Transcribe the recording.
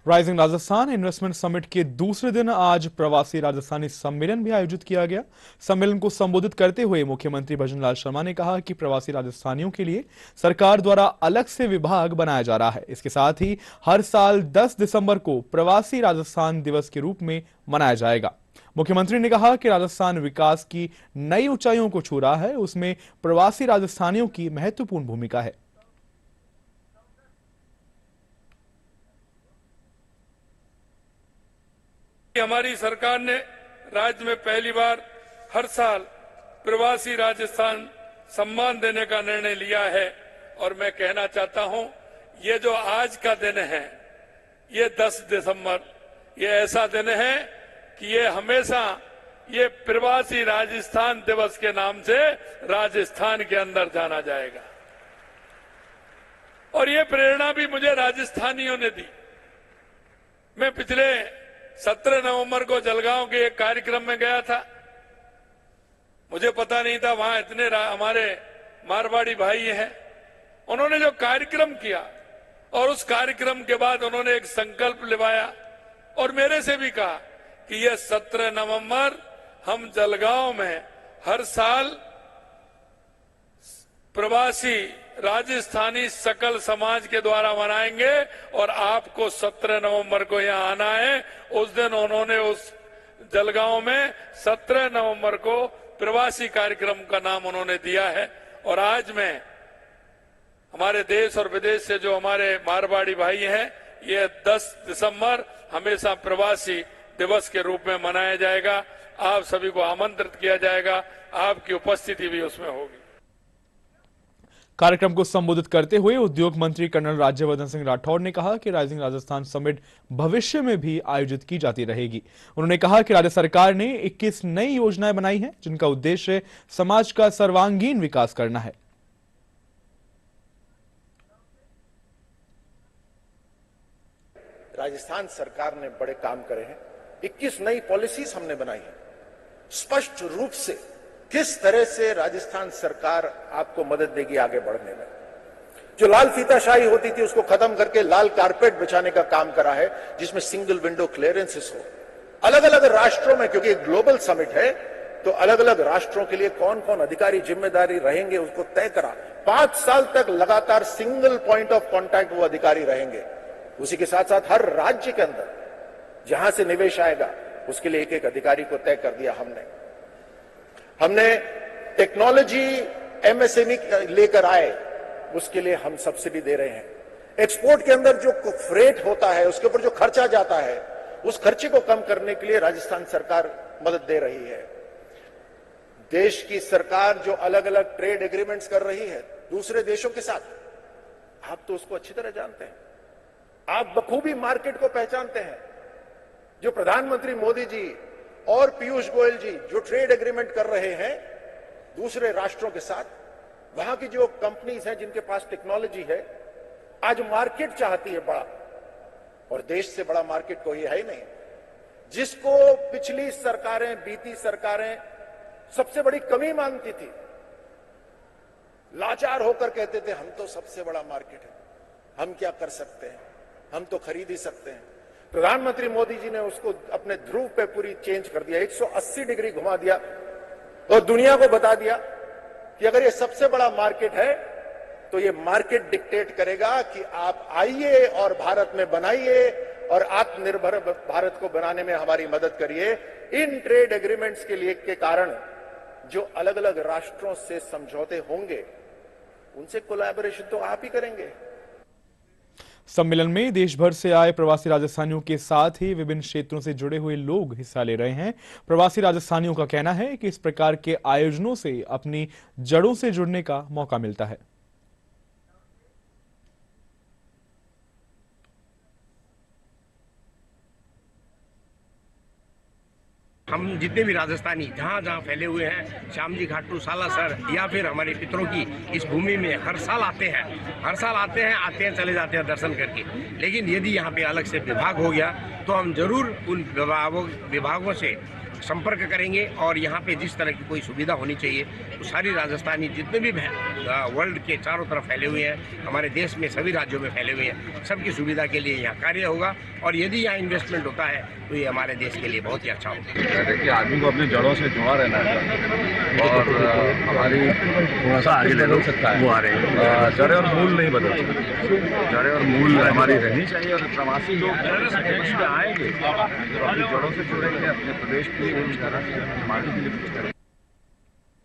Rising Rajasthan investment summit के दूसरे दिन आज प्रवासी राजस्थानी सम्मेलन भी आयोजित किया गया। सम्मेलन को संबोधित करते हुए मुख्यमंत्री भजनलाल शर्मा ने कहा कि प्रवासी राजस्थानियों के लिए सरकार द्वारा अलग से विभाग बनाया जा रहा है। इसके साथ ही हर साल 10 दिसंबर को प्रवासी राजस्थान दिवस के रूप में मनाया जाएगा। मुख्यमंत्री ने कहा कि राजस्थान विकास की नई ऊंचाइयों को छू रहा है, उसमें प्रवासी राजस्थानियों की महत्वपूर्ण भूमिका है। हमारी सरकार ने राज्य में पहली बार हर साल प्रवासी राजस्थान सम्मान देने का निर्णय लिया है और मैं कहना चाहता हूं, ये जो आज का दिन है, ये 10 दिसंबर, ये ऐसा दिन है कि ये हमेशा ये प्रवासी राजस्थान दिवस के नाम से राजस्थान के अंदर जाना जाएगा। और ये प्रेरणा भी मुझे राजस्थानियों ने दी। मैं पिछले 17 नवंबर को जलगांव के एक कार्यक्रम में गया था। मुझे पता नहीं था वहां इतने हमारे मारवाड़ी भाई हैं। उन्होंने जो कार्यक्रम किया और उस कार्यक्रम के बाद उन्होंने एक संकल्प लिवाया और मेरे से भी कहा कि यह 17 नवंबर हम जलगांव में हर साल प्रवासी राजस्थानी सकल समाज के द्वारा मनाएंगे और आपको 17 नवंबर को यहां आना है। उस दिन उन्होंने उस जलगांव में 17 नवंबर को प्रवासी कार्यक्रम का नाम उन्होंने दिया है। और आज मैं हमारे देश और विदेश से जो हमारे मारवाड़ी भाई हैं, ये 10 दिसंबर हमेशा प्रवासी दिवस के रूप में मनाया जाएगा। आप सभी को आमंत्रित किया जाएगा, आपकी उपस्थिति भी उसमें होगी। कार्यक्रम को संबोधित करते हुए उद्योग मंत्री कर्नल राज्यवर्धन सिंह राठौड़ ने कहा कि राइजिंग राजस्थान समिट भविष्य में भी आयोजित की जाती रहेगी। उन्होंने कहा कि राज्य सरकार ने 21 नई योजनाएं बनाई हैं, जिनका उद्देश्य समाज का सर्वांगीण विकास करना है। राजस्थान सरकार ने बड़े काम करे हैं। 21 नई पॉलिसीज हमने बनाई है। स्पष्ट रूप से किस तरह से राजस्थान सरकार आपको मदद देगी आगे बढ़ने में। जो लाल फीताशाही होती थी उसको खत्म करके लाल कारपेट बिछाने का काम करा है, जिसमें सिंगल विंडो क्लियरेंसेस हो। अलग अलग राष्ट्रों में, क्योंकि एक ग्लोबल समिट है, तो अलग अलग राष्ट्रों के लिए कौन कौन अधिकारी जिम्मेदारी रहेंगे उसको तय करा। 5 साल तक लगातार सिंगल पॉइंट ऑफ कांटेक्ट वो अधिकारी रहेंगे। उसी के साथ साथ हर राज्य के अंदर जहां से निवेश आएगा उसके लिए एक एक अधिकारी को तय कर दिया हमने टेक्नोलॉजी एमएसएमई लेकर आए, उसके लिए हम सब्सिडी दे रहे हैं। एक्सपोर्ट के अंदर जो फ्रेट होता है, उसके ऊपर जो खर्चा जाता है, उस खर्चे को कम करने के लिए राजस्थान सरकार मदद दे रही है। देश की सरकार जो अलग अलग ट्रेड एग्रीमेंट्स कर रही है दूसरे देशों के साथ, आप तो उसको अच्छी तरह जानते हैं। आप बखूबी मार्केट को पहचानते हैं। जो प्रधानमंत्री मोदी जी और पीयूष गोयल जी जो ट्रेड एग्रीमेंट कर रहे हैं दूसरे राष्ट्रों के साथ, वहां की जो कंपनीज हैं जिनके पास टेक्नोलॉजी है, आज मार्केट चाहती है बड़ा, और देश से बड़ा मार्केट कोई है ही नहीं। जिसको पिछली सरकारें, बीती सरकारें सबसे बड़ी कमी मानती थी, लाचार होकर कहते थे हम तो सबसे बड़ा मार्केट है, हम क्या कर सकते हैं, हम तो खरीद ही सकते हैं। प्रधानमंत्री मोदी जी ने उसको अपने ध्रुव पे पूरी चेंज कर दिया, 180 डिग्री घुमा दिया और दुनिया को बता दिया कि अगर ये सबसे बड़ा मार्केट है तो ये मार्केट डिक्टेट करेगा कि आप आइए और भारत में बनाइए और आत्मनिर्भर भारत को बनाने में हमारी मदद करिए। इन ट्रेड एग्रीमेंट्स के लिए के कारण जो अलग अलग राष्ट्रों से समझौते होंगे उनसे कोलैबोरेशन तो आप ही करेंगे। सम्मेलन में देश भर से आए प्रवासी राजस्थानियों के साथ ही विभिन्न क्षेत्रों से जुड़े हुए लोग हिस्सा ले रहे हैं। प्रवासी राजस्थानियों का कहना है कि इस प्रकार के आयोजनों से अपनी जड़ों से जुड़ने का मौका मिलता है। हम जितने भी राजस्थानी जहाँ जहाँ फैले हुए हैं, श्याम जी घाटू, सालासर या फिर हमारे पितरों की इस भूमि में हर साल आते हैं, चले जाते हैं दर्शन करके। लेकिन यदि यहाँ पे अलग से विभाग हो गया तो हम जरूर उन विभागों से संपर्क करेंगे और यहाँ पे जिस तरह की कोई सुविधा होनी चाहिए तो सारी राजस्थानी जितने भी वर्ल्ड के चारों तरफ फैले हुए हैं, हमारे देश में सभी राज्यों में फैले हुए हैं, सबकी सुविधा के लिए यहाँ कार्य होगा। और यदि यहाँ इन्वेस्टमेंट होता है तो ये हमारे देश के लिए बहुत ही अच्छा होगा। देखिए, आदमी को अपनी जड़ों से जुड़ा रहना है और हमारी थोड़ा सा आगे बदल सकता है, वो आ रहे हैं, जड़ें और मूल नहीं बदल सकते, जड़ें और मूल हमारी रहनी चाहिए। और प्रवासी लोग देश में आएंगे तो अपनी जड़ों से जुड़ेंगे, अपने प्रदेश के लिए, हमारे के लिए कुछ करेंगे।